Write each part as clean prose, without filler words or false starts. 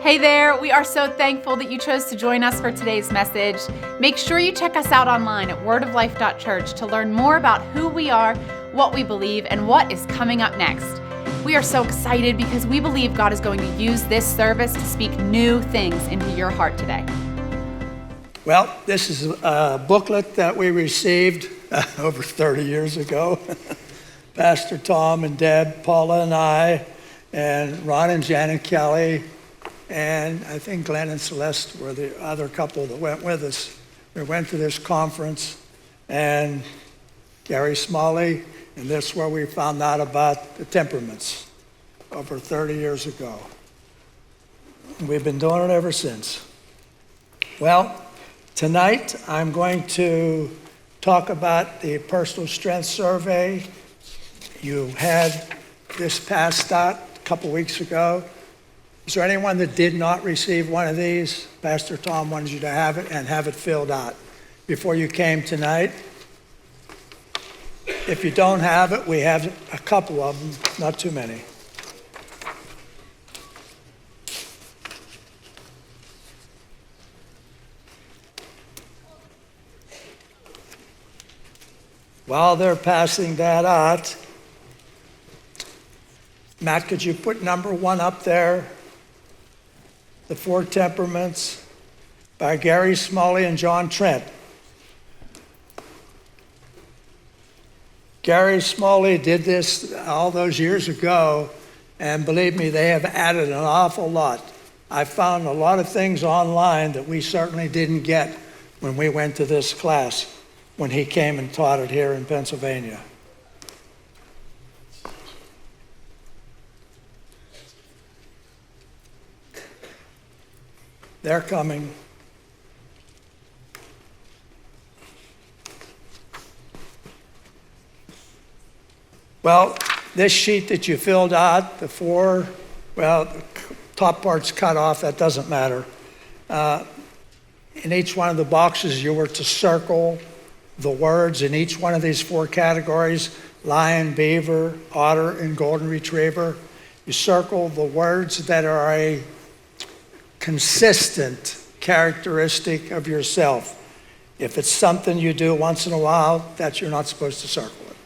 Hey there, we are so thankful that you chose to join us for today's message. Make sure you check us out online at wordoflife.church to learn more about who we are, what we believe, and what is coming up next. We are so excited because we believe God is going to use this service to speak new things into your heart today. Well, this is a booklet that we received over 30 years ago. Pastor Tom and Deb, Paula and I, and Ron and Janet Kelly, and I think Glenn and Celeste were the other couple that went with us. We went to this conference, and Gary Smalley, and this is where we found out about the Temperaments over 30 years ago. We've been doing it ever since. Well, tonight I'm going to talk about the personal strength survey. You had this passed out a couple weeks ago. Is there anyone that did not receive one of these? Pastor Tom wanted you to have it and have it filled out before you came tonight. If you don't have it, we have a couple of them, not too many. While they're passing that out, Matt, could you put number 1 up there? The 4 Temperaments by Gary Smalley and John Trent. Gary Smalley did this all those years ago, and believe me, they have added an awful lot. I found a lot of things online that we certainly didn't get when we went to this class, when he came and taught it here in Pennsylvania. They're coming. Well, this sheet that you filled out, the 4, well, the top part's cut off, that doesn't matter. In each one of the boxes, you were to circle the words in each one of these 4 categories: lion, beaver, otter, and golden retriever. You circle the words that are a consistent characteristic of yourself. If it's something you do once in a while, that you're not supposed to circle it.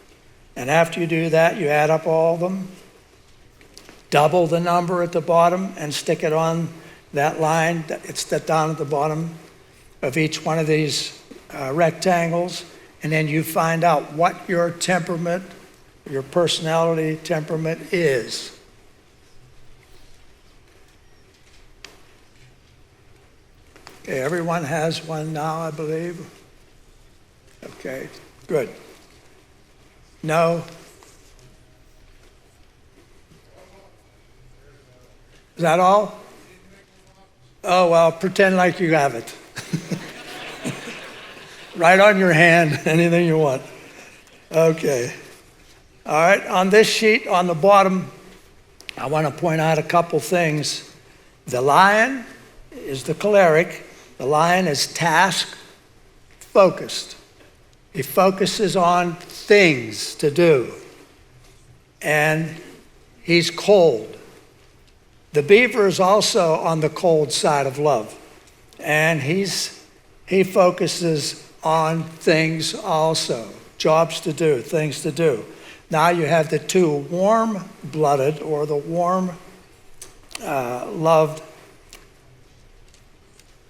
And after you do that, you add up all of them, double the number at the bottom, and stick it on that line. It's down at the bottom of each one of these rectangles, and then you find out what your temperament, your personality temperament is. Okay, everyone has one now, I believe. Okay, good. No? Is that all? Oh, well, pretend like you have it. Right on your hand, anything you want. Okay. All right, on this sheet, on the bottom, I want to point out a couple things. The lion is the choleric. The lion is task-focused. He focuses on things to do. And he's cold. The beaver is also on the cold side of love. And he focuses on things also, jobs to do, things to do. Now you have the 2 warm-blooded, or the warm-loved,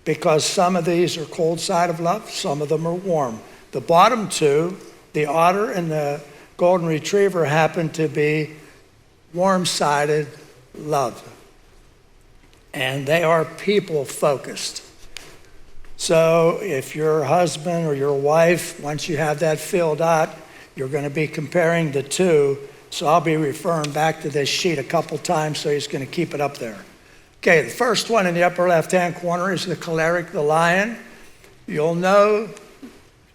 because some of these are cold side of love, some of them are warm. The bottom 2, the otter and the golden retriever, happen to be warm-sided love. And they are people-focused. So if your husband or your wife, once you have that filled out, you're going to be comparing the 2. So I'll be referring back to this sheet a couple times, so he's going to keep it up there. Okay, the first one in the upper left-hand corner is the choleric, the lion. You'll know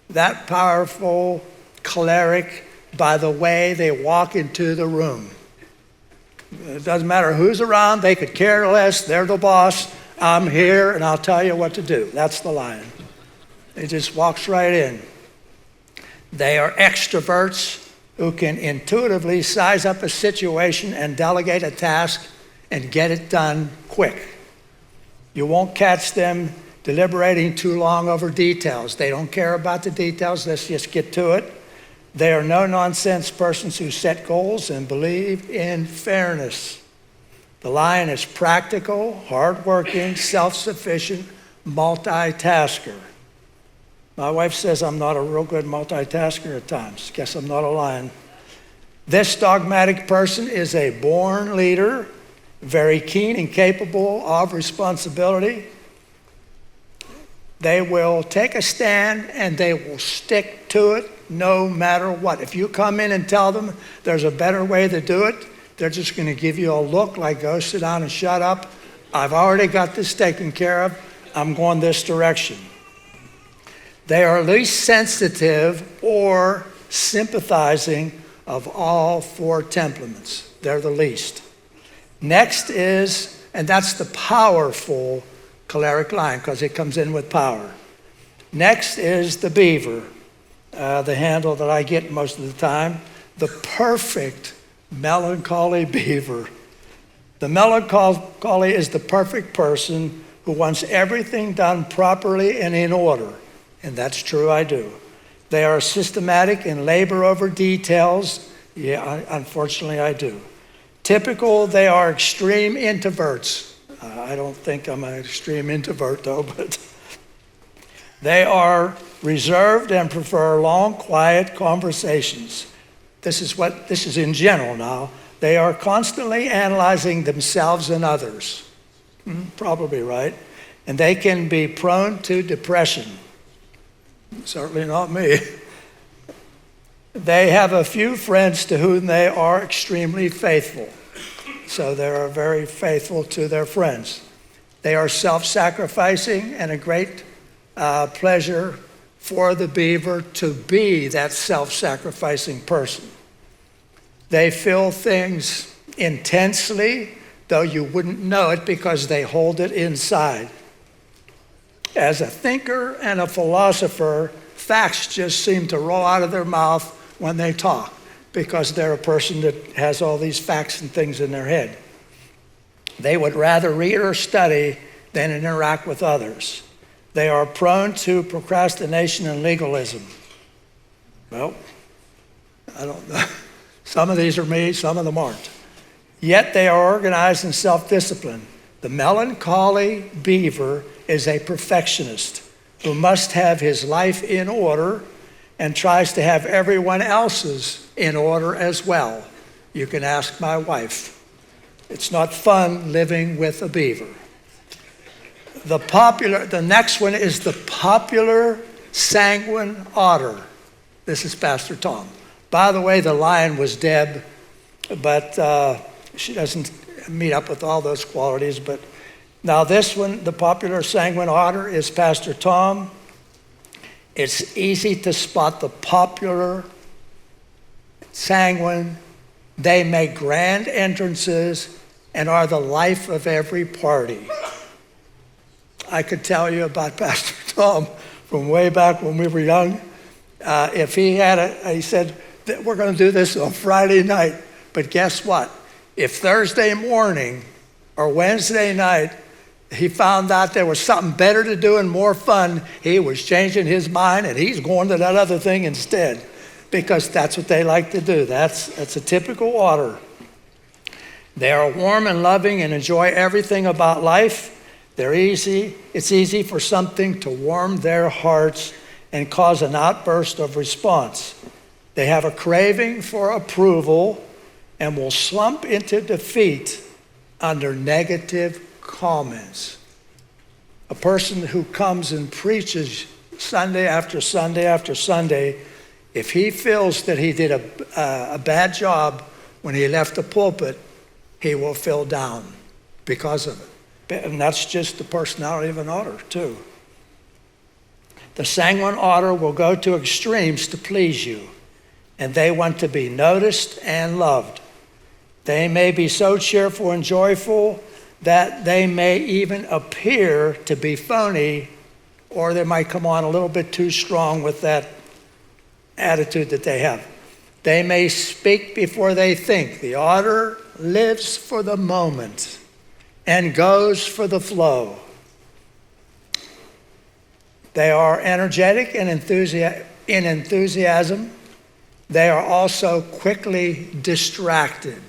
that powerful choleric by the way they walk into the room. It doesn't matter who's around, they could care less, they're the boss. I'm here and I'll tell you what to do. That's the lion. It just walks right in. They are extroverts who can intuitively size up a situation and delegate a task and get it done quick. You won't catch them deliberating too long over details. They don't care about the details. Let's just get to it. They are no-nonsense persons who set goals and believe in fairness. The lion is practical, hardworking, self-sufficient, multitasker. My wife says I'm not a real good multitasker at times. Guess I'm not a lion. This dogmatic person is a born leader, very keen and capable of responsibility. They will take a stand and they will stick to it no matter what. If you come in and tell them there's a better way to do it, they're just going to give you a look like, go sit down and shut up. I've already got this taken care of. I'm going this direction. They are least sensitive or sympathizing of all four temperaments. They're the least. Next is, and that's the powerful choleric lion because it comes in with power. Next is the beaver, the handle that I get most of the time, the perfect melancholy beaver. The melancholy is the perfect person who wants everything done properly and in order. And that's true, I do. They are systematic and labor over details. Yeah, unfortunately, I do. Typical, they are extreme introverts. I don't think I'm an extreme introvert, though, but they are reserved and prefer long, quiet conversations. This is in general now. They are constantly analyzing themselves and others. Probably right. And they can be prone to depression. Certainly not me. They have a few friends to whom they are extremely faithful. So they are very faithful to their friends. They are self-sacrificing and a great pleasure for the beaver to be that self-sacrificing person. They feel things intensely, though you wouldn't know it because they hold it inside. As a thinker and a philosopher, facts just seem to roll out of their mouth when they talk because they're a person that has all these facts and things in their head. They would rather read or study than interact with others. They are prone to procrastination and legalism. Well, I don't know. Some of these are me, some of them aren't. Yet they are organized and self-disciplined. The melancholy beaver is a perfectionist who must have his life in order and tries to have everyone else's in order as well. You can ask my wife. It's not fun living with a beaver. The next one is the popular sanguine otter. This is Pastor Tom. By the way, the lion was Deb, but she doesn't meet up with all those qualities. But now this one, the popular sanguine otter, is Pastor Tom. It's easy to spot the popular sanguine. They make grand entrances and are the life of every party. I could tell you about Pastor Tom from way back when we were young. If he he said, we're going to do this on Friday night. But guess what? If Thursday morning or Wednesday night, he found out there was something better to do and more fun, he was changing his mind and he's going to that other thing instead because that's what they like to do. That's a typical otter. They are warm and loving and enjoy everything about life. It's easy for something to warm their hearts and cause an outburst of response. They have a craving for approval and will slump into defeat under negative comments. A person who comes and preaches Sunday after Sunday after Sunday, if he feels that he did a bad job when he left the pulpit, he will feel down because of it. And that's just the personality of an otter, too. The sanguine otter will go to extremes to please you, and they want to be noticed and loved. They may be so cheerful and joyful that they may even appear to be phony, or they might come on a little bit too strong with that attitude that they have. They may speak before they think. The otter lives for the moment and goes for the flow. They are energetic and in enthusiasm. They are also quickly distracted.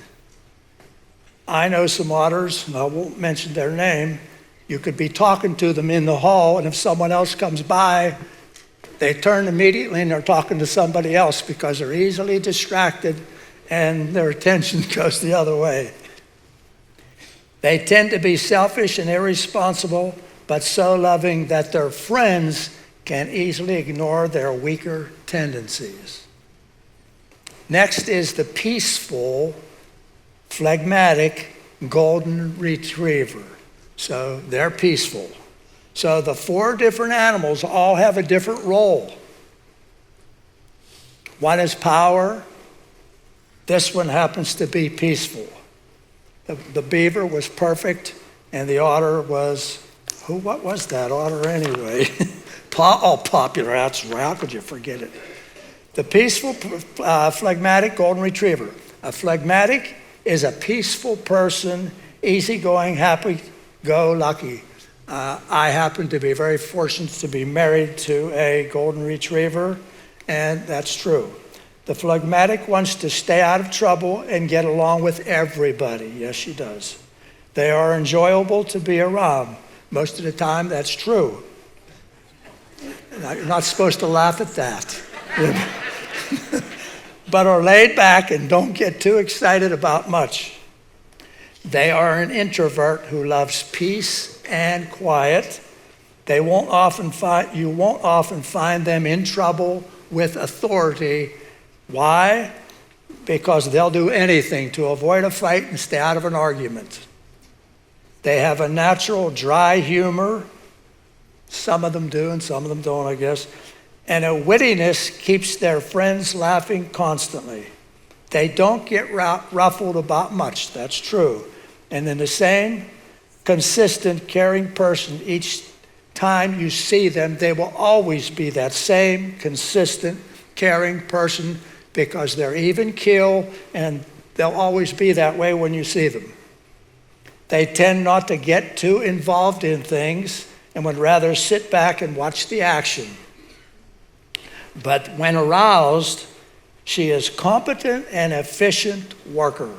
I know some otters, and I won't mention their name. You could be talking to them in the hall, and if someone else comes by, they turn immediately and they're talking to somebody else because they're easily distracted and their attention goes the other way. They tend to be selfish and irresponsible, but so loving that their friends can easily ignore their weaker tendencies. Next is the peaceful, phlegmatic golden retriever. So they're peaceful. So the 4 different animals all have a different role. One is power. This one happens to be peaceful. The beaver was perfect, and the otter was, what was that otter anyway? Popular, that's right, how could you forget it? The peaceful, phlegmatic golden retriever. A phlegmatic is a peaceful person, easygoing, happy-go-lucky. I happen to be very fortunate to be married to a golden retriever, and that's true. The phlegmatic wants to stay out of trouble and get along with everybody. Yes, she does. They are enjoyable to be around. Most of the time, that's true. You're not supposed to laugh at that. But are laid back and don't get too excited about much. They are an introvert who loves peace and quiet. You won't often find them in trouble with authority. Why? Because they'll do anything to avoid a fight and stay out of an argument. They have a natural dry humor. Some of them do and some of them don't, I guess. And a wittiness keeps their friends laughing constantly. They don't get ruffled about much, that's true. And then the same consistent, caring person, each time you see them, they will always be that same consistent, caring person because they're even keel and they'll always be that way when you see them. They tend not to get too involved in things and would rather sit back and watch the action. But when aroused, she is competent and efficient worker.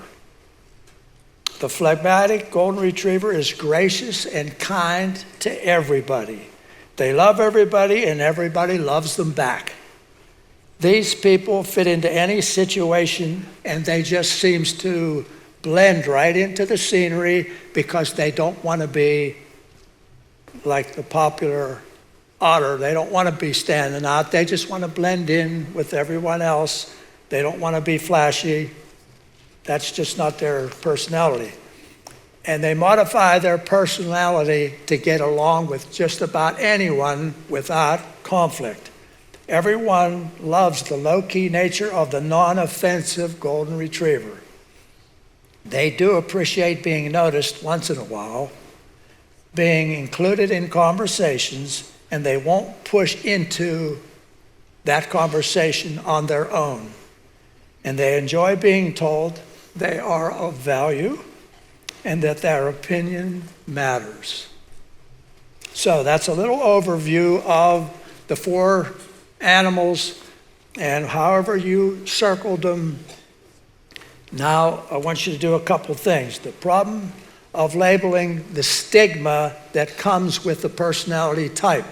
The phlegmatic golden retriever is gracious and kind to everybody. They love everybody and everybody loves them back. These people fit into any situation and they just seem to blend right into the scenery because they don't want to be like the popular otter. They don't want to be standing out. They just want to blend in with everyone else. They don't want to be flashy. That's just not their personality. And they modify their personality to get along with just about anyone without conflict. Everyone loves the low-key nature of the non-offensive golden retriever. They do appreciate being noticed once in a while, being included in conversations, and they won't push into that conversation on their own. And they enjoy being told they are of value and that their opinion matters. So that's a little overview of the 4 animals and however you circled them. Now I want you to do a couple things. The problem of labeling the stigma that comes with the personality type.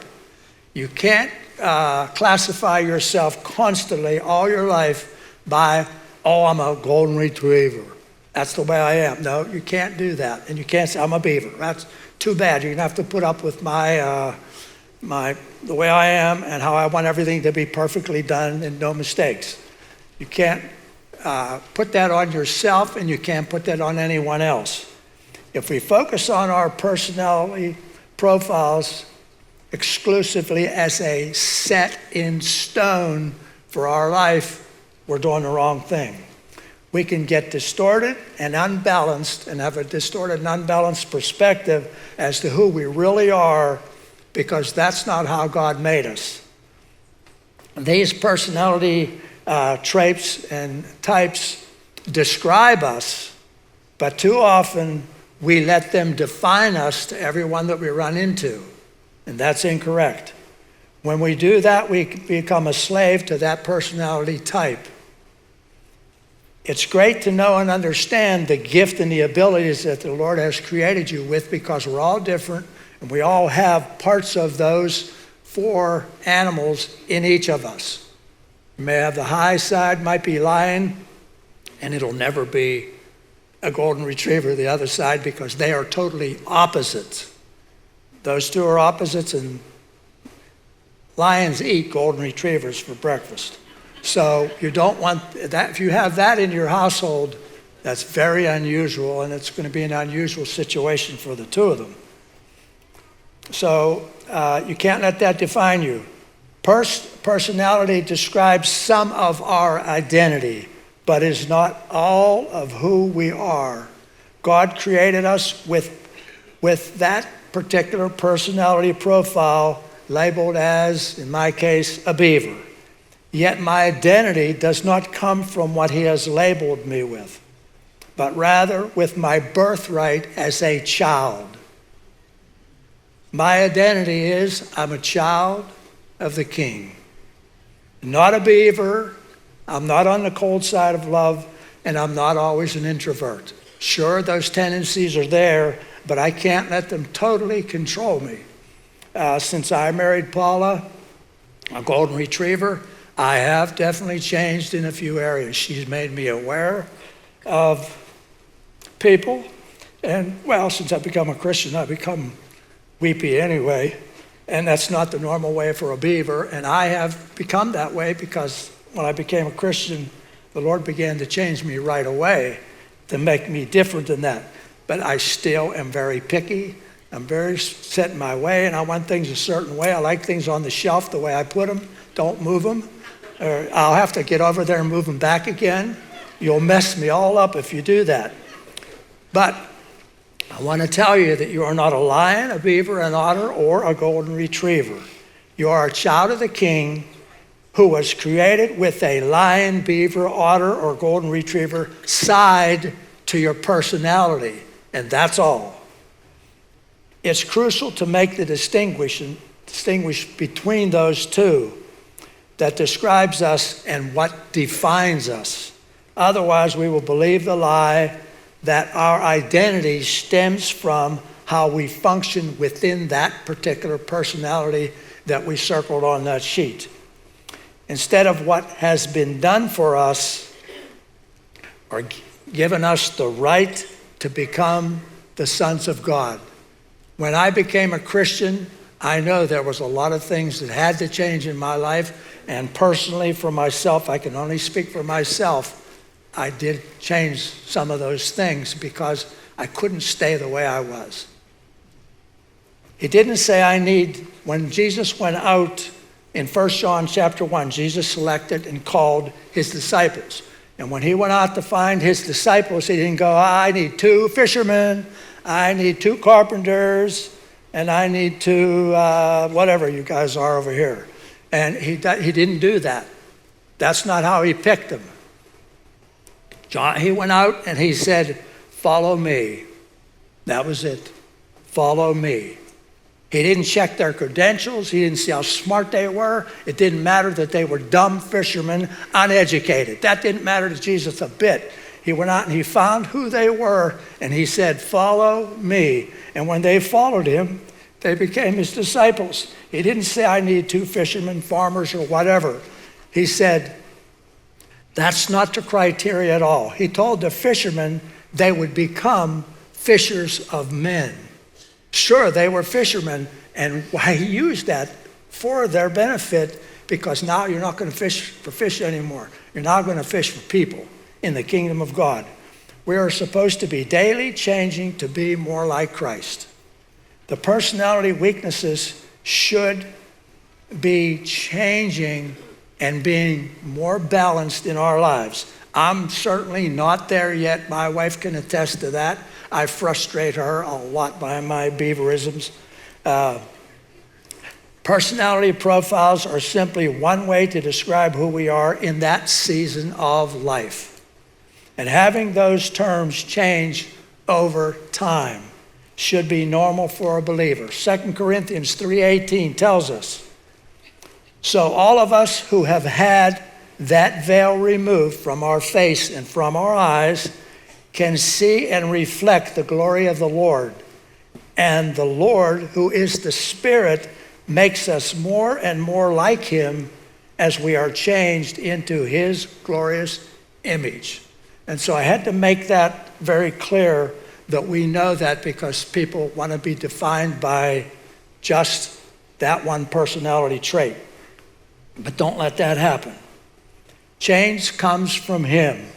You can't classify yourself constantly all your life by, oh, I'm a golden retriever. That's the way I am. No, you can't do that. And you can't say, I'm a beaver. That's too bad. You're going to have to put up with the way I am and how I want everything to be perfectly done and no mistakes. You can't put that on yourself and you can't put that on anyone else. If we focus on our personality profiles exclusively as a set in stone for our life, we're doing the wrong thing. We can get distorted and unbalanced and have a distorted and unbalanced perspective as to who we really are because that's not how God made us. These personality traits and types describe us, but too often we let them define us to everyone that we run into, and that's incorrect. When we do that, we become a slave to that personality type. It's great to know and understand the gift and the abilities that the Lord has created you with, because we're all different and we all have parts of those 4 animals in each of us. You may have the high side, might be lion, and it'll never be a golden retriever, the other side, because they are totally opposites. Those 2 are opposites, and lions eat golden retrievers for breakfast. So you don't want that. If you have that in your household, that's very unusual, and it's going to be an unusual situation for the 2 of them. So you can't let that define you. Personality describes some of our identity, but is not all of who we are. God created us with that particular personality profile, labeled as, in my case, a beaver. Yet my identity does not come from what he has labeled me with, but rather with my birthright as a child. My identity is I'm a child of the King. Not a beaver. I'm not on the cold side of love, and I'm not always an introvert. Sure, those tendencies are there, but I can't let them totally control me. Since I married Paula, a golden retriever, I have definitely changed in a few areas. She's made me aware of people. And, well, since I've become a Christian, I've become weepy anyway. And that's not the normal way for a beaver. And I have become that way because when I became a Christian, the Lord began to change me right away to make me different than that. But I still am very picky. I'm very set in my way, and I want things a certain way. I like things on the shelf the way I put them. Don't move them. Or I'll have to get over there and move them back again. You'll mess me all up if you do that. But I want to tell you that you are not a lion, a beaver, an otter, or a golden retriever. You are a child of the King who was created with a lion, beaver, otter, or golden retriever side to your personality, and that's all. It's crucial to make the distinguish between those 2 that describes us and what defines us. Otherwise, we will believe the lie that our identity stems from how we function within that particular personality that we circled on that sheet, instead of what has been done for us or given us the right to become the sons of God. When I became a Christian, I know there was a lot of things that had to change in my life, and personally for myself, I can only speak for myself, I did change some of those things because I couldn't stay the way I was. He didn't say when Jesus went out in 1 John chapter 1, Jesus selected and called his disciples. And when he went out to find his disciples, he didn't go, I need 2 fishermen, I need 2 carpenters, and I need 2 whatever you guys are over here. And he didn't do that. That's not how he picked them. He went out and he said, follow me. That was it. Follow me. He didn't check their credentials. He didn't see how smart they were. It didn't matter that they were dumb fishermen, uneducated. That didn't matter to Jesus a bit. He went out and he found who they were, and he said, follow me. And when they followed him, they became his disciples. He didn't say, I need 2 fishermen, farmers, or whatever. He said, that's not the criteria at all. He told the fishermen they would become fishers of men. Sure, they were fishermen, and he used that for their benefit, because now you're not going to fish for fish anymore. You're now going to fish for people in the kingdom of God. We are supposed to be daily changing to be more like Christ. The personality weaknesses should be changing and being more balanced in our lives. I'm certainly not there yet. My wife can attest to that. I frustrate her a lot by my beaverisms. Personality profiles are simply one way to describe who we are in that season of life. And having those terms change over time should be normal for a believer. 2 Corinthians 3:18 tells us, So all of us who have had that veil removed from our face and from our eyes can see and reflect the glory of the Lord. And the Lord, who is the Spirit, makes us more and more like him as we are changed into his glorious image. And so I had to make that very clear, that we know that, because people want to be defined by just that one personality trait. But don't let that happen. Change comes from him.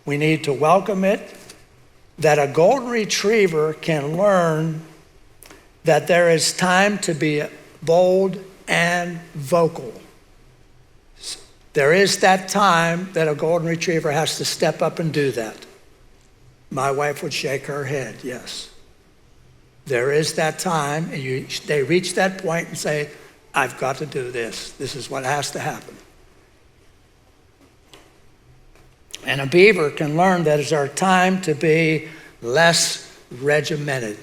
We need to welcome it, that a golden retriever can learn that there is time to be bold and vocal. There is that time that a golden retriever has to step up and do that. My wife would shake her head, yes. There is that time, and they reach that point and say, I've got to do this. This is what has to happen. And a beaver can learn that it's our time to be less regimented.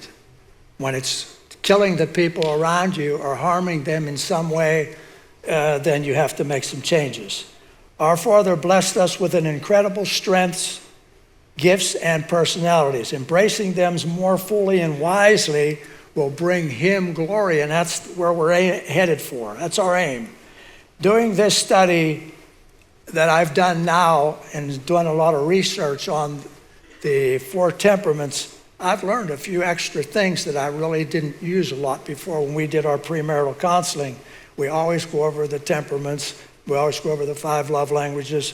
When it's killing the people around you or harming them in some way, then you have to make some changes. Our Father blessed us with an incredible strengths, gifts, and personalities. Embracing them more fully and wisely will bring him glory, and that's where we're headed for. That's our aim. Doing this study that I've done now and doing a lot of research on the 4 temperaments, I've learned a few extra things that I really didn't use a lot before. When we did our premarital counseling, we always go over the temperaments. We always go over the 5 love languages.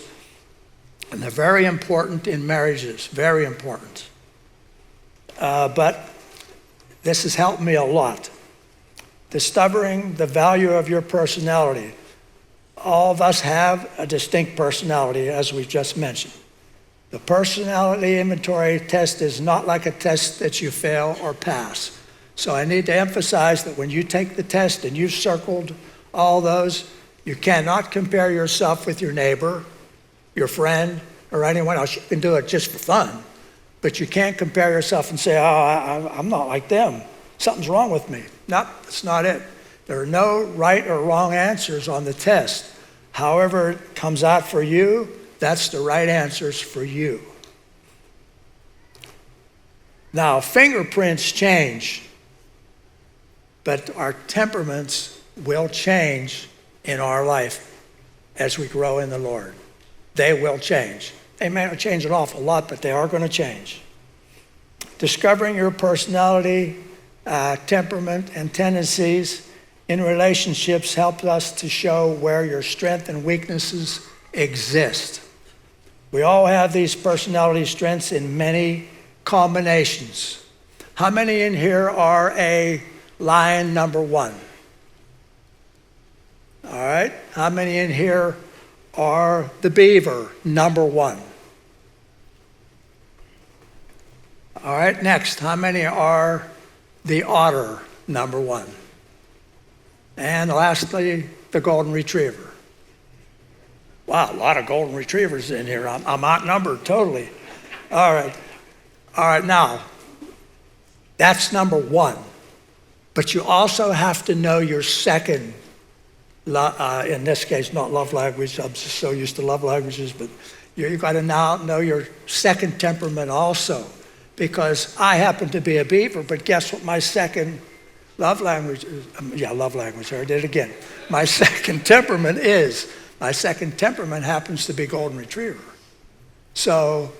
And they're very important in marriages, very important. But this has helped me a lot. Discovering the value of your personality. All of us have a distinct personality, as we just mentioned. The personality inventory test is not like a test that you fail or pass. So I need to emphasize that when you take the test and you've circled all those, you cannot compare yourself with your neighbor, your friend, or anyone else. You can do it just for fun, but you can't compare yourself and say, I'm not like them. Something's wrong with me. No, that's not it. There are no right or wrong answers on the test. However it comes out for you, that's the right answers for you. Now, fingerprints change, but our temperaments will change in our life as we grow in the Lord. They will change. They may not change an awful lot, but they are going to change. Discovering your personality, temperament, and tendencies in relationships helps us to show where your strengths and weaknesses exist. We all have these personality strengths in many combinations. How many in here are a lion number 1? All right. How many in here are the beaver number 1? All right. Next, how many are the otter number 1? And lastly, the golden retriever. Wow, a lot of golden retrievers in here. I'm outnumbered totally. All right, now, that's number 1. But you also have to know your second, in this case, not love language. I'm just so used to love languages, but you've got to now know your second temperament also. Because I happen to be a beaver, but guess what my second love language is? Love language, I did it again. My second temperament is. My second temperament happens to be golden retriever. So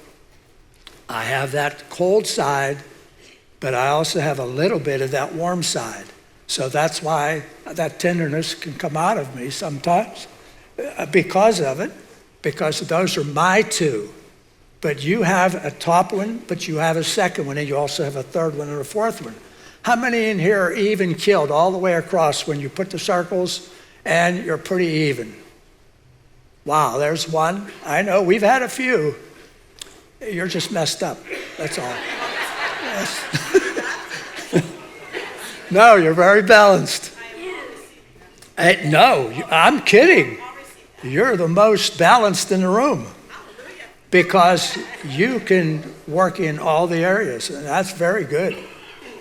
I have that cold side, but I also have a little bit of that warm side. So that's why that tenderness can come out of me sometimes because of it, because those are my 2. But you have a top one, but you have a second one, and you also have a third one and a fourth one. How many in here are even killed all the way across when you put the circles and you're pretty even? Wow, there's one. I know, we've had a few. You're just messed up, that's all. Yes. No, you're very balanced. No, I'm kidding. You're the most balanced in the room because you can work in all the areas, and that's very good.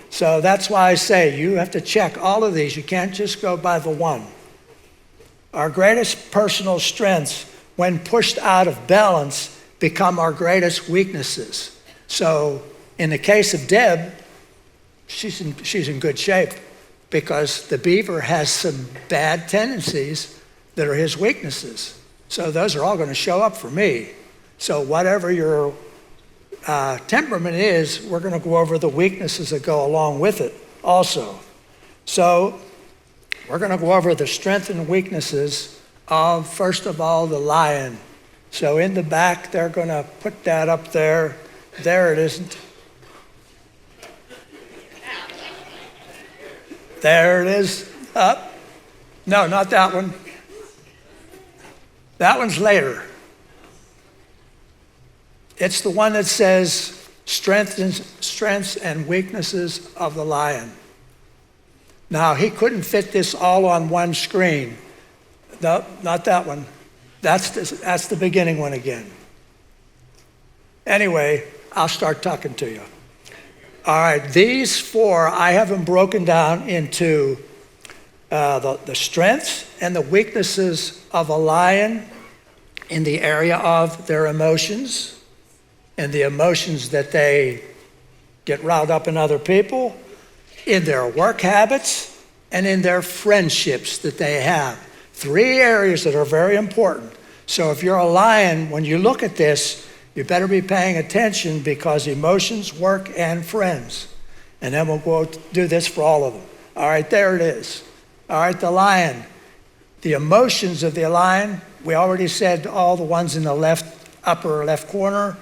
So that's why I say you have to check all of these. You can't just go by the one. Our greatest personal strengths, when pushed out of balance, become our greatest weaknesses. So in the case of Deb, she's in good shape because the beaver has some bad tendencies that are his weaknesses. So those are all going to show up for me. So whatever your temperament is, we're going to go over the weaknesses that go along with it also. So we're going to go over the strengths and weaknesses of, first of all, the lion. So in the back, they're going to put that up there. There it isn't. There it is. Up. No, not that one. That one's later. It's the one that says strengths and weaknesses of the lion. Now, he couldn't fit this all on one screen. No, not that one. That's the beginning one again. Anyway, I'll start talking to you. All right, these four, I have them broken down into the strengths and the weaknesses of a lion in the area of their emotions and the emotions that they get riled up in other people, in their work habits, and in their friendships that they have. 3 areas that are very important. So if you're a lion, when you look at this, you better be paying attention because emotions, work, and friends. And then we'll go do this for all of them. All right, there it is. All right, the lion. The emotions of the lion, we already said all the ones in the upper left corner.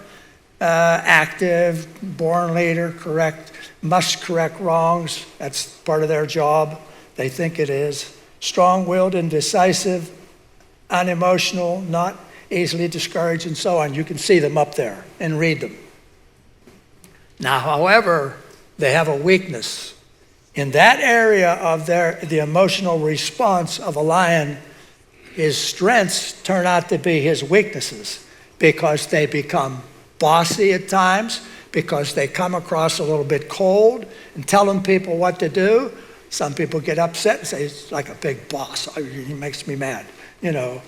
Active, born leader, correct, must correct wrongs. That's part of their job. They think it is. Strong-willed and decisive, unemotional, not easily discouraged, and so on. You can see them up there and read them. Now, however, they have a weakness. In that area of the emotional response of a lion, his strengths turn out to be his weaknesses because they become bossy at times, because they come across a little bit cold and telling people what to do. Some people get upset and say, it's like a big boss. He makes me mad. You know,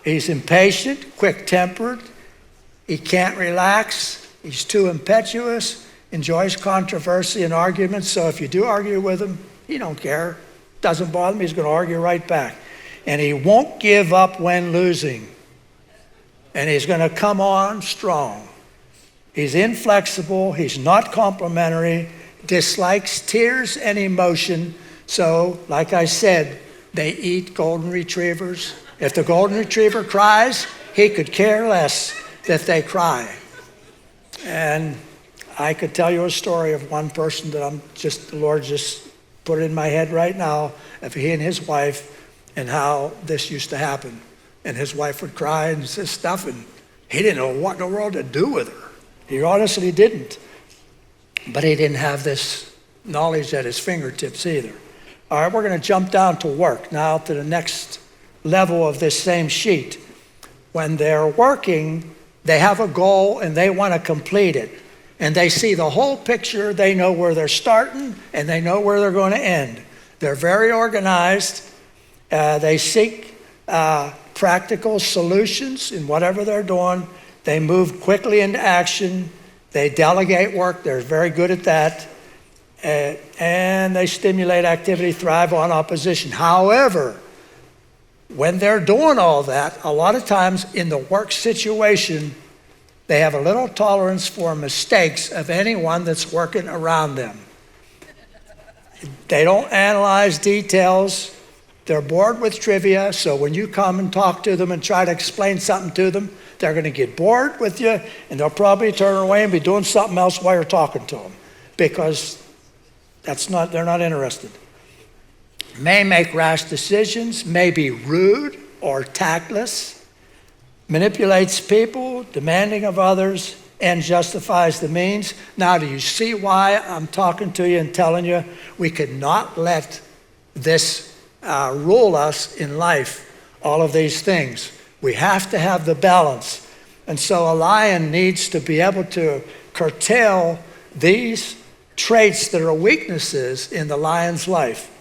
he's impatient, quick-tempered. He can't relax. He's too impetuous, enjoys controversy and arguments. So if you do argue with him, he don't care. Doesn't bother him. He's going to argue right back. And he won't give up when losing. And he's going to come on strong. He's inflexible, he's not complimentary, dislikes tears and emotion. So, like I said, they eat golden retrievers. If the golden retriever cries, he could care less that they cry. And I could tell you a story of one person that the Lord just put in my head right now, of he and his wife and how this used to happen. And his wife would cry and say stuff, and he didn't know what in the world to do with her. He honestly didn't. But he didn't have this knowledge at his fingertips either. All right, we're going to jump down to work now to the next level of this same sheet. When they're working, they have a goal and they want to complete it. And they see the whole picture. They know where they're starting and they know where they're going to end. They're very organized. They seek practical solutions in whatever they're doing. They move quickly into action. They delegate work. They're very good at that. And they stimulate activity, thrive on opposition. However, when they're doing all that, a lot of times in the work situation, they have a little tolerance for mistakes of anyone that's working around them. They don't analyze details. They're bored with trivia, so when you come and talk to them and try to explain something to them, they're going to get bored with you, and they'll probably turn away and be doing something else while you're talking to them, because they're not interested. May make rash decisions, may be rude or tactless, manipulates people, demanding of others, and justifies the means. Now, do you see why I'm talking to you and telling you we could not let this rule us in life, all of these things? We have to have the balance. And so a lion needs to be able to curtail these traits that are weaknesses in the lion's life.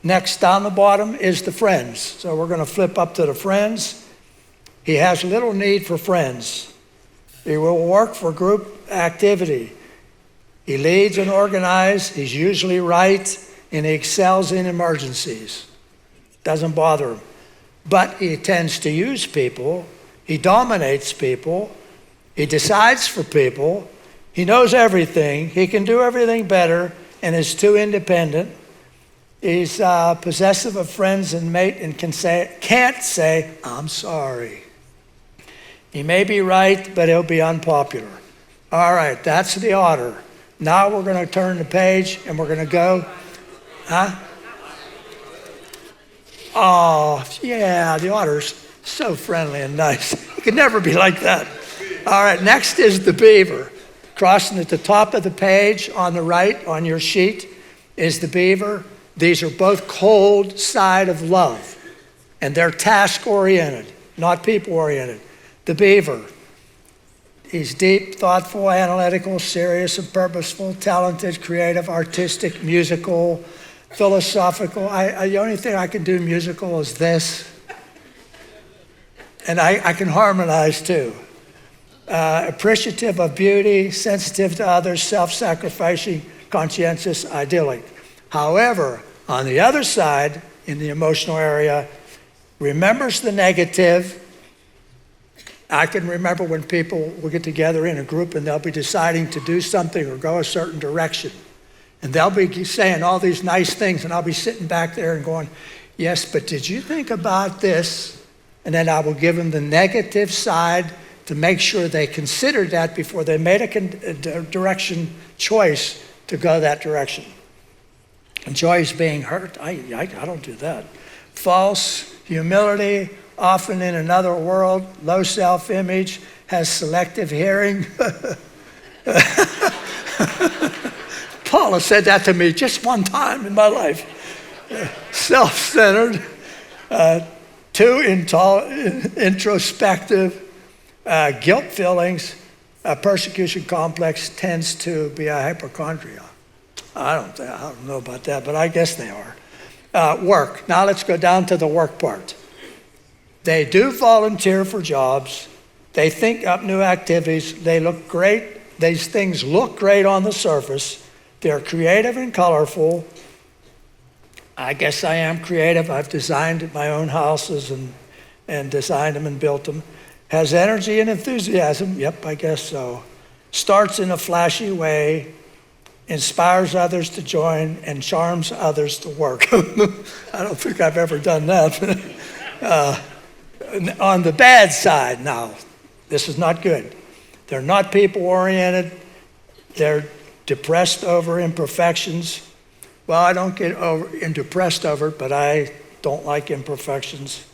Next down the bottom is the friends. So we're going to flip up to the friends. He has little need for friends. He will work for group activity. He leads and organizes. He's usually right, and he excels in emergencies. Doesn't bother him. But he tends to use people. He dominates people. He decides for people. He knows everything. He can do everything better and is too independent. He's possessive of friends and mate and can't say, I'm sorry. He may be right, but he'll be unpopular. All right, that's the otter. Now we're going to turn the page and we're going to go. Oh, yeah, the otter's so friendly and nice. It could never be like that. All right, next is the beaver. Crossing at the top of the page on the right on your sheet is the beaver. These are both cold side of love, and they're task-oriented, not people-oriented. The beaver, he's deep, thoughtful, analytical, serious and purposeful, talented, creative, artistic, musical, philosophical. The only thing I can do musical is this. And I can harmonize too. Appreciative of beauty, sensitive to others, self-sacrificing, conscientious, idyllic. However, on the other side, in the emotional area, remembers the negative. I can remember when people will get together in a group and they'll be deciding to do something or go a certain direction. And they'll be saying all these nice things, and I'll be sitting back there and going, yes, but did you think about this? And then I will give them the negative side to make sure they considered that before they made a direction choice to go that direction. Enjoys being hurt. I don't do that. False humility, often in another world, low self-image, has selective hearing. Paula said that to me just one time in my life. Self-centered, too introspective, guilt feelings, persecution complex, tends to be a hypochondria. I don't know about that, but I guess they are. Work. Now let's go down to the work part. They do volunteer for jobs. They think up new activities. They look great. These things look great on the surface. They're creative and colorful. I guess I am creative. I've designed my own houses and designed them and built them. Has energy and enthusiasm. Yep, I guess so. Starts in a flashy way. Inspires others to join and charms others to work. I don't think I've ever done that. On the bad side now, this is not good. They're not people-oriented. They're depressed over imperfections. Well, I don't get depressed over it, but I don't like imperfections.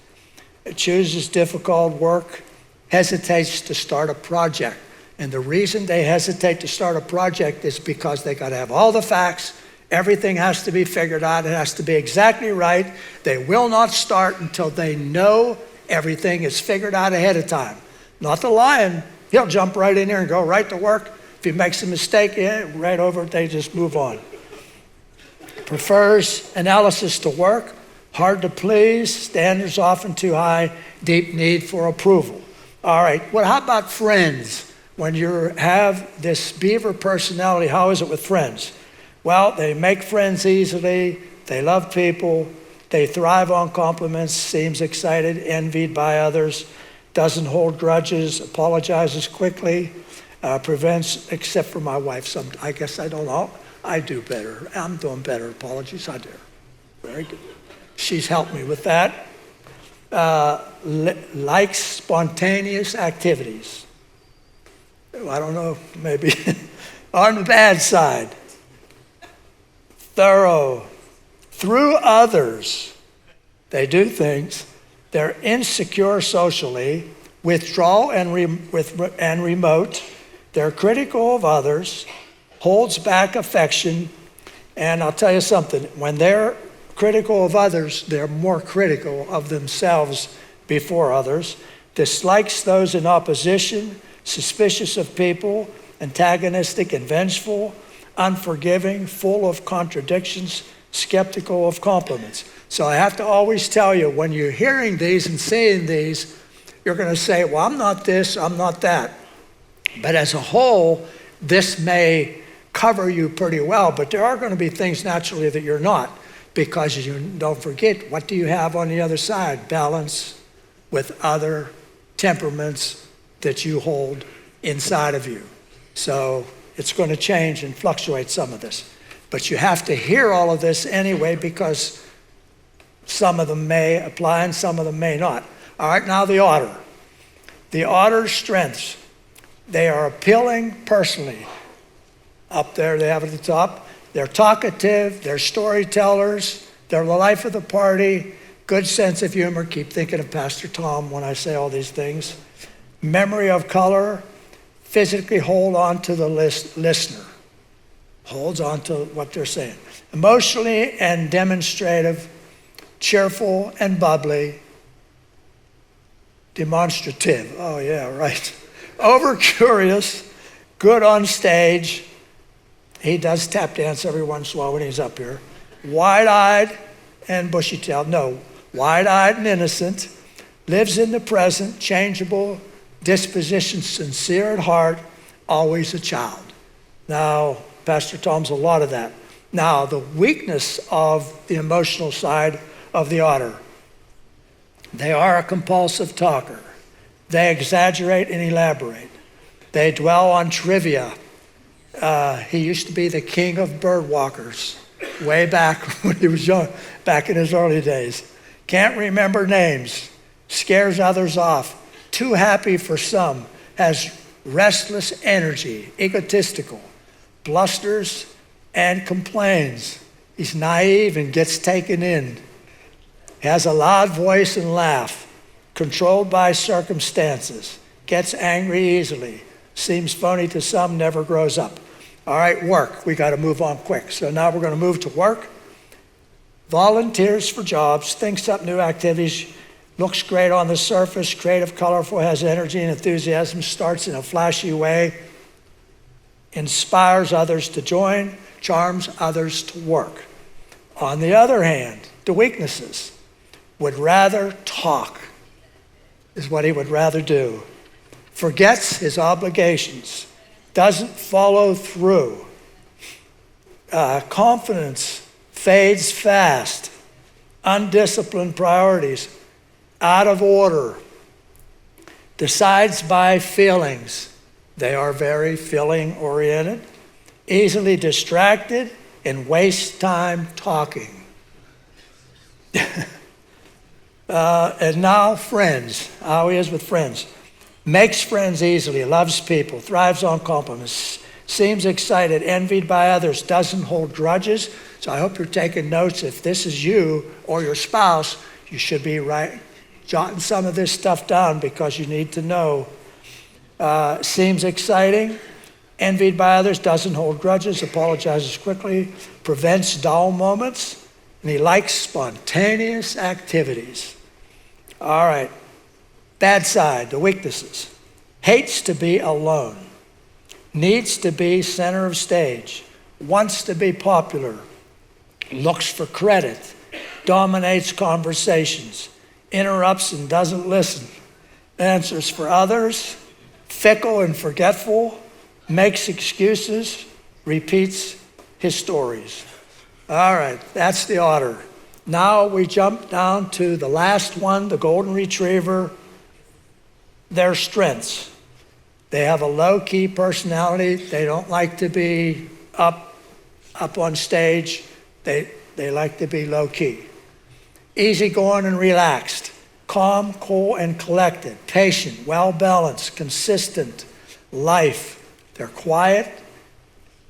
It chooses difficult work, hesitates to start a project. And the reason they hesitate to start a project is because they got to have all the facts. Everything has to be figured out. It has to be exactly right. They will not start until they know everything is figured out ahead of time. Not the lion. He'll jump right in there and go right to work. If he makes a mistake, right over it, they just move on. Prefers analysis to work. Hard to please. Standards often too high. Deep need for approval. All right. Well, how about friends? When you have this beaver personality, how is it with friends? Well, they make friends easily. They love people. They thrive on compliments, seems excited, envied by others, doesn't hold grudges, apologizes quickly, prevents, except for my wife. I guess I don't know. I do better. I'm doing better. Apologies, I do. Very good. She's helped me with that. Likes spontaneous activities. I don't know, maybe. On the bad side, thorough. Through others, they do things. They're insecure socially, withdraw and remote. They're critical of others, holds back affection. And I'll tell you something, when they're critical of others, they're more critical of themselves before others. Dislikes those in opposition, suspicious of people, antagonistic and vengeful, unforgiving, full of contradictions, skeptical of compliments. So I have to always tell you, when you're hearing these and seeing these, you're going to say, well, I'm not this, I'm not that. But as a whole, this may cover you pretty well, but there are going to be things naturally that you're not, because you don't forget, what do you have on the other side? Balance with other temperaments that you hold inside of you. So it's going to change and fluctuate some of this. But you have to hear all of this anyway, because some of them may apply and some of them may not. All right, now the otter. The otter's strengths. They are appealing personally. Up there they have it at the top. They're talkative, they're storytellers, they're the life of the party, good sense of humor. Keep thinking of Pastor Tom when I say all these things. Memory of color, physically hold on to the listener. Holds on to what they're saying. Emotionally and demonstrative, cheerful and bubbly. Demonstrative, oh yeah, right. Over curious, good on stage. He does tap dance every once in a while when he's up here. Wide-eyed and bushy-tailed. No, wide-eyed and innocent. Lives in the present, changeable, disposition, sincere at heart, always a child. Now, Pastor Tom's a lot of that. Now, the weakness of the emotional side of the otter. They are a compulsive talker. They exaggerate and elaborate. They dwell on trivia. He used to be the king of bird walkers way back when he was young, back in his early days. Can't remember names, scares others off, too happy for some, has restless energy, egotistical, blusters and complains. He's naive and gets taken in. Has a loud voice and laugh, controlled by circumstances, gets angry easily, seems phony to some, never grows up. All right, work. We got to move on quick. So now we're going to move to work. Volunteers for jobs, thinks up new activities, looks great on the surface, creative, colorful, has energy and enthusiasm, starts in a flashy way, inspires others to join, charms others to work. On the other hand, the weaknesses. Would rather talk is what he would rather do. Forgets his obligations, doesn't follow through. Confidence fades fast. Undisciplined priorities, out of order. Decides by feelings. They are very feeling oriented. Easily distracted and waste time talking. And now friends, how he is with friends. Makes friends easily, loves people, thrives on compliments, seems excited, envied by others, doesn't hold grudges. So I hope you're taking notes. If this is you or your spouse, you should be jotting some of this stuff down, because you need to know. Seems exciting, envied by others, doesn't hold grudges, apologizes quickly, prevents dull moments, and he likes spontaneous activities. All right, bad side, the weaknesses. Hates to be alone, needs to be center of stage, wants to be popular, looks for credit, dominates conversations, interrupts and doesn't listen, answers for others, fickle and forgetful, makes excuses, repeats his stories. All right, that's the otter. Now we jump down to the last one, the golden retriever. Their strengths. They have a low-key personality. They don't like to be up on stage. They like to be low-key. Easygoing and relaxed. Calm, cool, and collected. Patient, well-balanced, consistent. Life. They're quiet,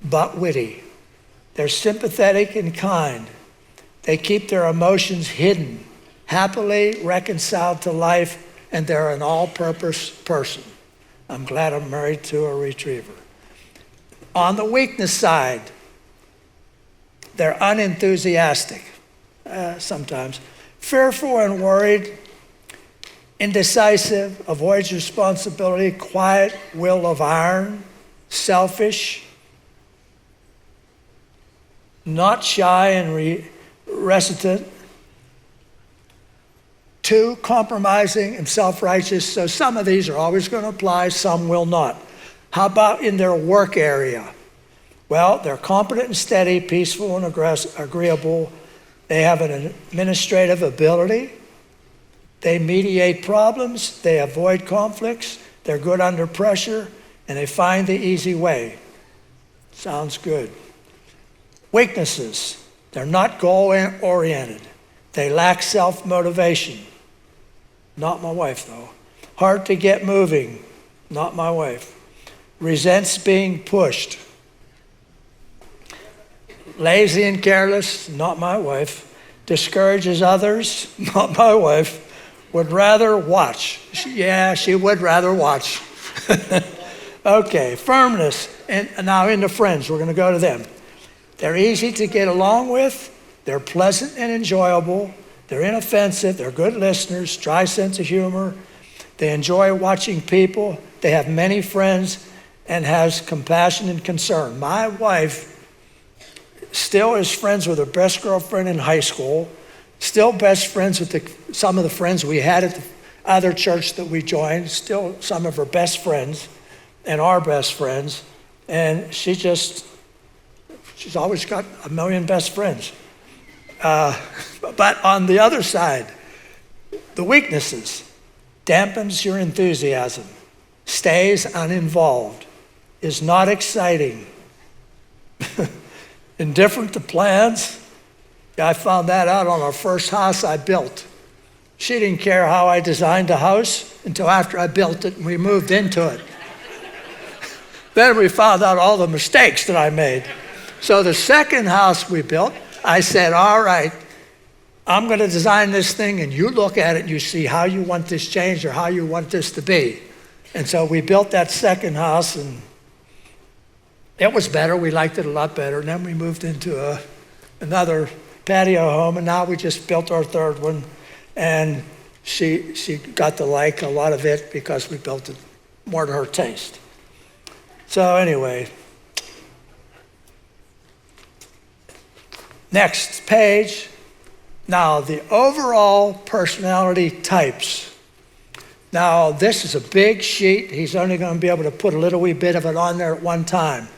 but witty. They're sympathetic and kind. They keep their emotions hidden, happily reconciled to life, and they're an all-purpose person. I'm glad I'm married to a retriever. On the weakness side, they're unenthusiastic, sometimes. Fearful and worried, indecisive, avoids responsibility, quiet, will of iron, selfish, not shy and reticent. 2, compromising and self-righteous. So some of these are always going to apply, some will not. How about in their work area? Well, they're competent and steady, peaceful and agreeable. They have an administrative ability. They mediate problems. They avoid conflicts. They're good under pressure, and they find the easy way. Sounds good. Weaknesses. They're not goal-oriented. They lack self-motivation. Not my wife, though. Hard to get moving. Not my wife. Resents being pushed. Lazy and careless. Not my wife. Discourages others. Not my wife. Would rather watch. She would rather watch. Okay, firmness. And now into friends. We're going to go to them. They're easy to get along with. They're pleasant and enjoyable. They're inoffensive. They're good listeners. Dry sense of humor. They enjoy watching people. They have many friends and has compassion and concern. My wife still is friends with her best girlfriend in high school. Still best friends with some of the friends we had at the other church that we joined. Still some of her best friends and our best friends. And she's always got a million best friends. But on the other side, the weaknesses, dampens your enthusiasm, stays uninvolved, is not exciting, indifferent to plans. I found that out on our first house I built. She didn't care how I designed the house until after I built it and we moved into it. Then we found out all the mistakes that I made. So the second house we built, I said, all right, I'm going to design this thing and you look at it and you see how you want this changed or how you want this to be. And so we built that second house and it was better. We liked it a lot better. And then we moved into another patio home, and now we just built our third one. And she got to like a lot of it because we built it more to her taste. So anyway, next page. Now, the overall personality types. Now, this is a big sheet. He's only going to be able to put a little wee bit of it on there at one time.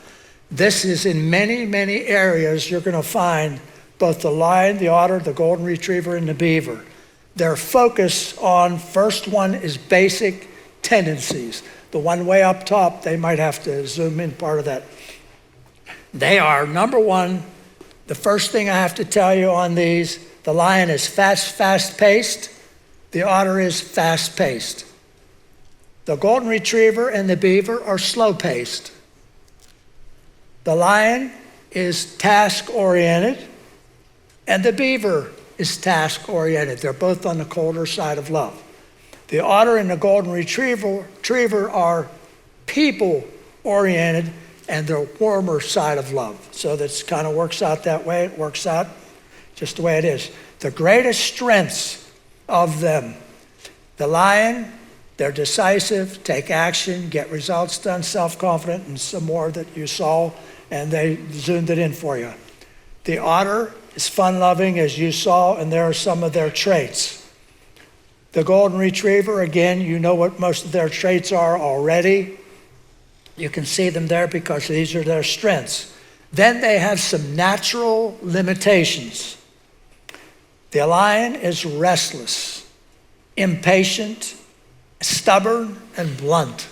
This is in many, many areas you're going to find both the lion, the otter, the golden retriever, and the beaver. Their focus on, first one is basic tendencies. The one way up top, they might have to zoom in part of that. They are, number one, the first thing I have to tell you on these, the lion is fast-paced. The otter is fast-paced. The golden retriever and the beaver are slow-paced. The lion is task-oriented, and the beaver is task-oriented. They're both on the colder side of love. The otter and the golden retriever are people-oriented, and they're warmer side of love. So that kind of works out that way. It works out just the way it is. The greatest strengths of them, the lion, they're decisive, take action, get results done, self-confident, and some more that you saw, and they zoomed it in for you. The otter is fun-loving, as you saw, and there are some of their traits. The golden retriever, again, you know what most of their traits are already. You can see them there because these are their strengths. Then they have some natural limitations. The lion is restless, impatient, stubborn, and blunt.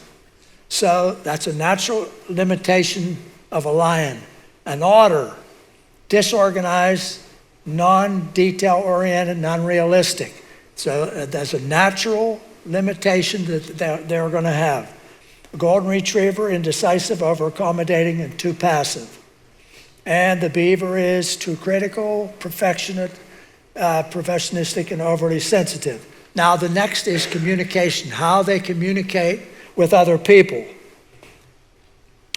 So that's a natural limitation of a lion. An otter, disorganized, non-detail oriented, non-realistic. So there's a natural limitation that they're going to have. A golden retriever, indecisive, over-accommodating, and too passive. And the beaver is too critical, perfectionistic, and overly sensitive. Now the next is communication, how they communicate with other people.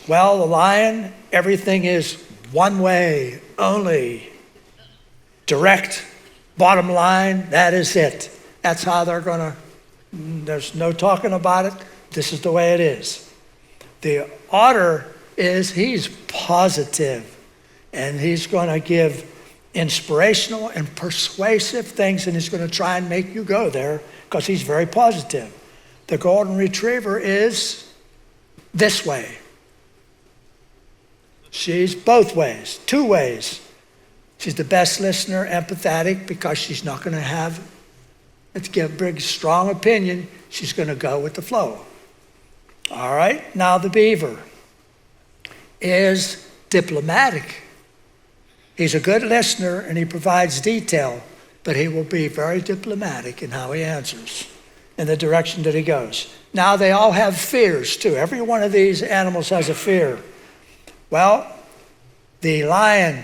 Well, the lion, everything is one way only. Direct, bottom line, that is it. That's how they're going to, there's no talking about it. This is the way it is. The otter he's positive. And he's going to give inspirational and persuasive things, and he's going to try and make you go there because he's very positive. The golden retriever is this way. She's both ways, two ways. She's the best listener, empathetic, because she's not going to have, let's give a big, strong opinion. She's going to go with the flow. All right, now the beaver is diplomatic. He's a good listener and he provides detail, but he will be very diplomatic in how he answers, in the direction that he goes. Now they all have fears too. Every one of these animals has a fear. Well, the lion,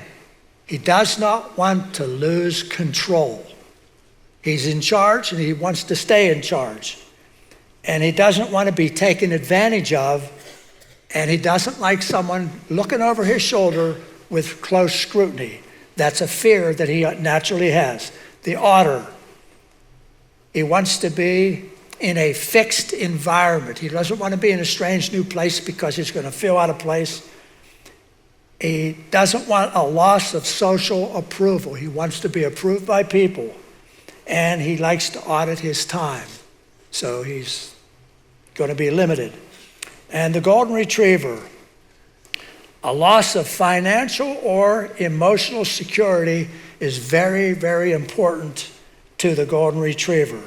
he does not want to lose control. He's in charge and he wants to stay in charge. And he doesn't want to be taken advantage of, and he doesn't like someone looking over his shoulder with close scrutiny. That's a fear that he naturally has. The otter, he wants to be in a fixed environment. He doesn't want to be in a strange new place because he's going to feel out of place. He doesn't want a loss of social approval. He wants to be approved by people, and he likes to audit his time. So he's going to be limited. And the golden retriever, a loss of financial or emotional security is very, very important to the golden retriever.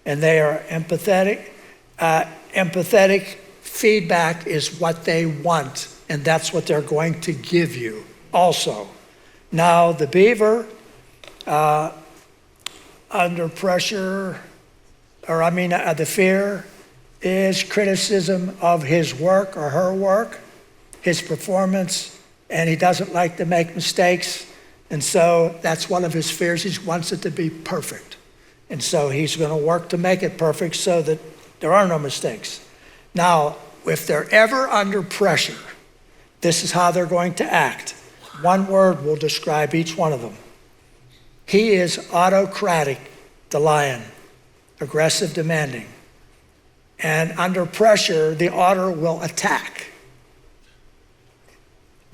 And they are empathetic. Empathetic feedback is what they want, and that's what they're going to give you also. Now, the beaver, under pressure, the fear is criticism of his work or her work, his performance, and he doesn't like to make mistakes. And so that's one of his fears. He wants it to be perfect. And so he's going to work to make it perfect so that there are no mistakes. Now, if they're ever under pressure, this is how they're going to act. One word will describe each one of them. He is autocratic, the lion, aggressive, demanding. And under pressure, the otter will attack.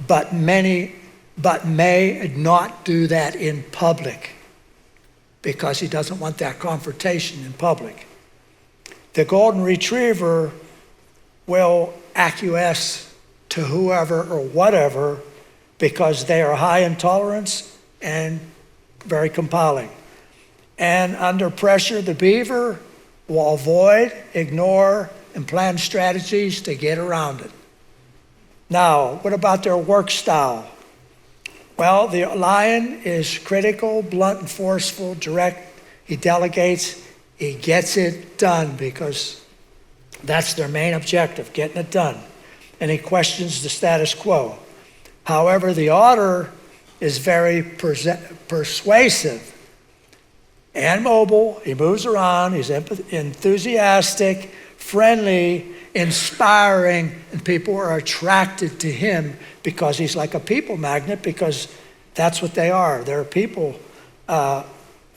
But may not do that in public because he doesn't want that confrontation in public. The golden retriever will acquiesce to whoever or whatever because they are high in tolerance and very compelling. And under pressure, the beaver will avoid, ignore, and plan strategies to get around it. Now, what about their work style? Well, the lion is critical, blunt, and forceful, direct. He delegates. He gets it done because that's their main objective, getting it done. And he questions the status quo. However, the otter is very persuasive and mobile. He moves around. He's enthusiastic, friendly, inspiring, and people are attracted to him because he's like a people magnet, because that's what they are. They're people are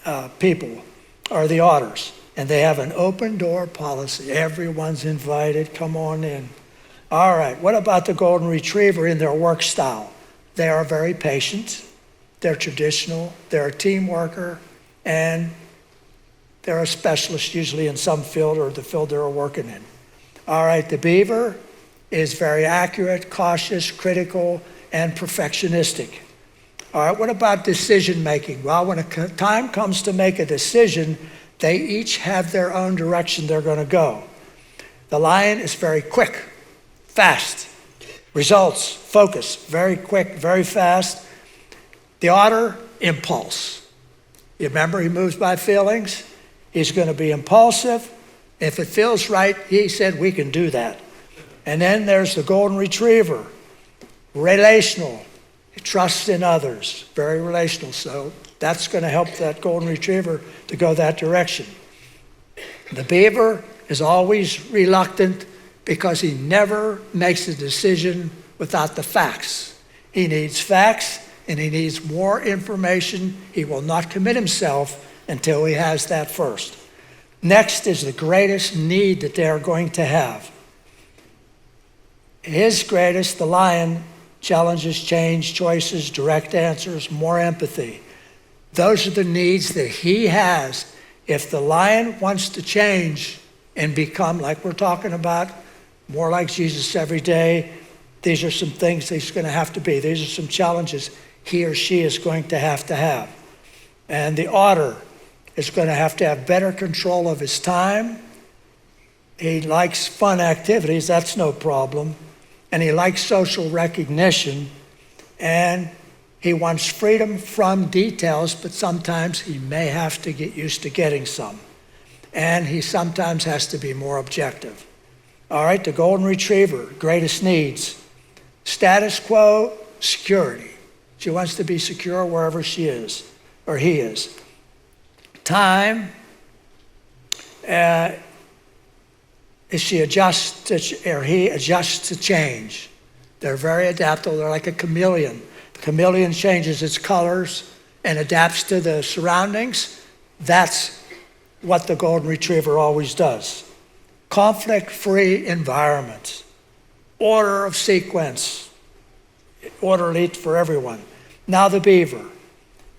the otters. And they have an open door policy. Everyone's invited. Come on in. All right, what about the golden retriever in their work style? They are very patient. They're traditional. They're a team worker. And they're a specialist usually in some field or the field they're working in. All right, the beaver is very accurate, cautious, critical, and perfectionistic. All right, what about decision making? Well, when time comes to make a decision, they each have their own direction they're going to go. The lion is very quick, fast, results, focus, very quick, very fast. The otter, impulse. You remember, he moves by feelings. He's going to be impulsive. If it feels right, he said, we can do that. And then there's the golden retriever, relational. He trusts in others, very relational. So that's going to help that golden retriever to go that direction. The beaver is always reluctant because he never makes a decision without the facts. He needs facts and he needs more information. He will not commit himself until he has that first. Next is the greatest need that they are going to have. His greatest, the lion, challenges, change, choices, direct answers, more empathy. Those are the needs that he has. If the lion wants to change and become, like we're talking about, more like Jesus every day, these are some things he's going to have to be. These are some challenges he or she is going to have. And the otter is going to have better control of his time. He likes fun activities, that's no problem. And he likes social recognition. And he wants freedom from details, but sometimes he may have to get used to getting some. And he sometimes has to be more objective. All right, the golden retriever, greatest needs. Status quo, security. She wants to be secure wherever she is, or he is. Time, he adjusts to change. They're very adaptable. They're like a chameleon. The chameleon changes its colors and adapts to the surroundings. That's what the golden retriever always does. Conflict-free environment. Order of sequence. Orderly for everyone. Now the beaver.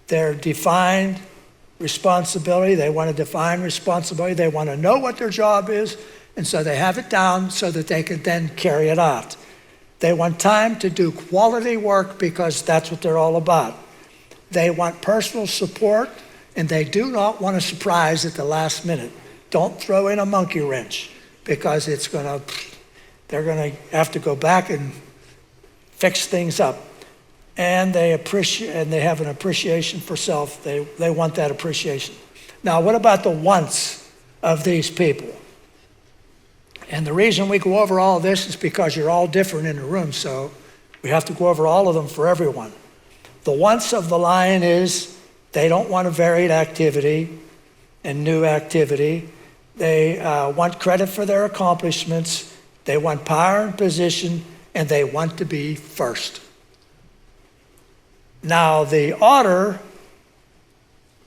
They're defined responsibility. They want to define responsibility. They want to know what their job is, and so they have it down so that they can then carry it out. They want time to do quality work because that's what they're all about. They want personal support, and they do not want a surprise at the last minute. Don't throw in a monkey wrench because they're going to have to go back and fix things up. And they have an appreciation for self. They want that appreciation. Now, what about the wants of these people? And the reason we go over all of this is because you're all different in the room, so we have to go over all of them for everyone. The wants of the lion is they don't want a varied activity and new activity. They want credit for their accomplishments. They want power and position, and they want to be first. Now, the otter,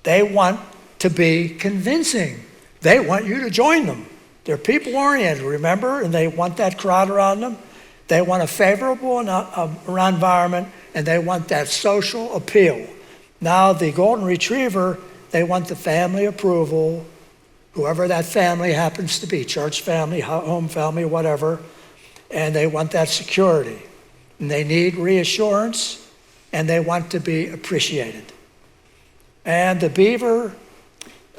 they want to be convincing. They want you to join them. They're people-oriented, remember? And they want that crowd around them. They want a favorable environment, and they want that social appeal. Now, the golden retriever, they want the family approval, whoever that family happens to be, church family, home family, whatever, and they want that security. And they need reassurance, and they want to be appreciated. And the beaver,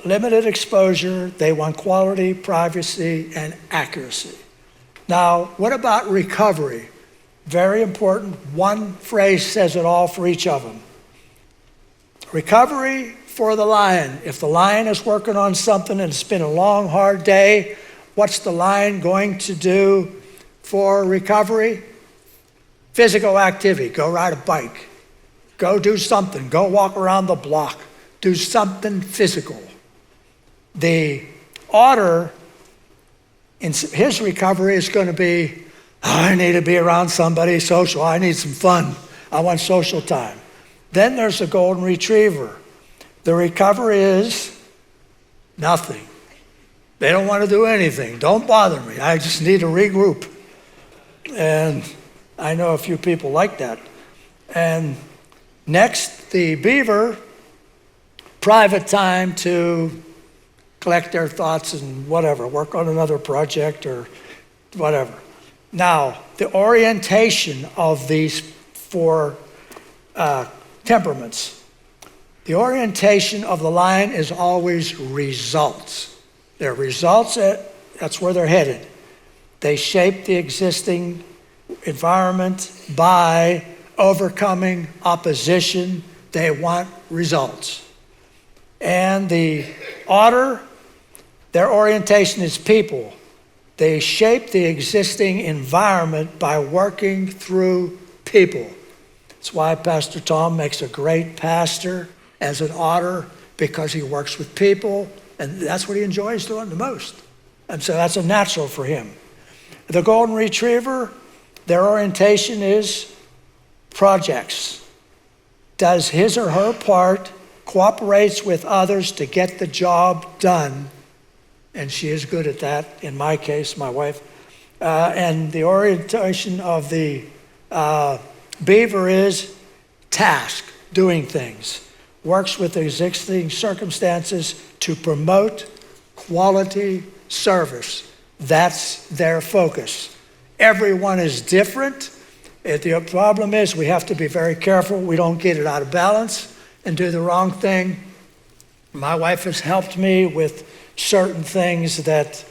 limited exposure, they want quality, privacy, and accuracy. Now, what about recovery? Very important. One phrase says it all for each of them. Recovery for the lion. If the lion is working on something and it's been a long, hard day, what's the lion going to do for recovery? Physical activity. Go ride a bike. Go do something. Go walk around the block. Do something physical. The otter, in his recovery, is going to be, I need to be around somebody social. I need some fun. I want social time. Then there's the golden retriever. The recovery is nothing. They don't want to do anything. Don't bother me. I just need to regroup. And I know a few people like that. And next, the beaver, private time to collect their thoughts and whatever, work on another project or whatever. Now, the orientation of these four temperaments. The orientation of the lion is always results. Their results, that's where they're headed. They shape the existing environment by overcoming opposition. They want results. And the otter, their orientation is people. They shape the existing environment by working through people. That's why Pastor Tom makes a great pastor as an otter, because he works with people, and that's what he enjoys doing the most. And so that's a natural for him. The golden retriever, their orientation is projects. Does his or her part, cooperates with others to get the job done, and she is good at that, in my case, my wife. And the orientation of the Beaver is task, doing things. Works with existing circumstances to promote quality service. That's their focus. Everyone is different. The problem is we have to be very careful we don't get it out of balance and do the wrong thing. My wife has helped me with certain things that,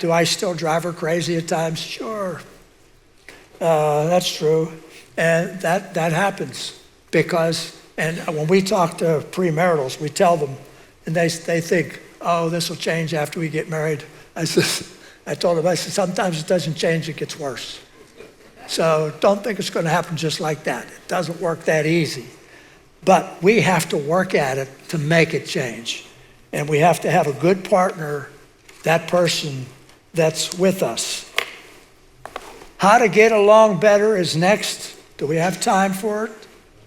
do I still drive her crazy at times? Sure. That's true. And that happens because, and when we talk to premaritals, we tell them, and they think, oh, this will change after we get married. I told them, sometimes it doesn't change, it gets worse. So don't think it's going to happen just like that. It doesn't work that easy. But we have to work at it to make it change. And we have to have a good partner, that person that's with us. How to get along better is next. Do we have time for it?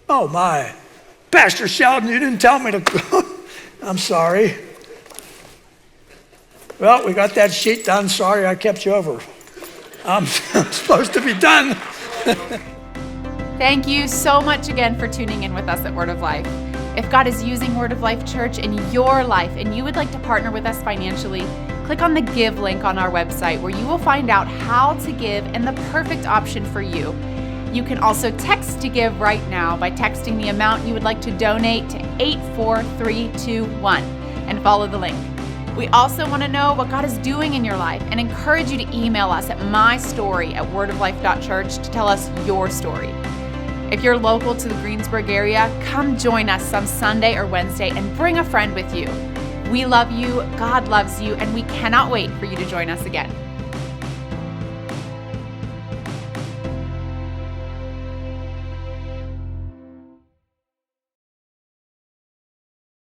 Oh my. Pastor Sheldon, you didn't tell me to go. I'm sorry. Well, we got that sheet done. Sorry I kept you over. I'm supposed to be done. Thank you so much again for tuning in with us at Word of Life. If God is using Word of Life Church in your life and you would like to partner with us financially, click on the Give link on our website where you will find out how to give and the perfect option for you. You can also text to give right now by texting the amount you would like to donate to 84321 and follow the link. We also want to know what God is doing in your life and encourage you to email us at mystory@wordoflife.church to tell us your story. If you're local to the Greensburg area, come join us some Sunday or Wednesday and bring a friend with you. We love you, God loves you, and we cannot wait for you to join us again.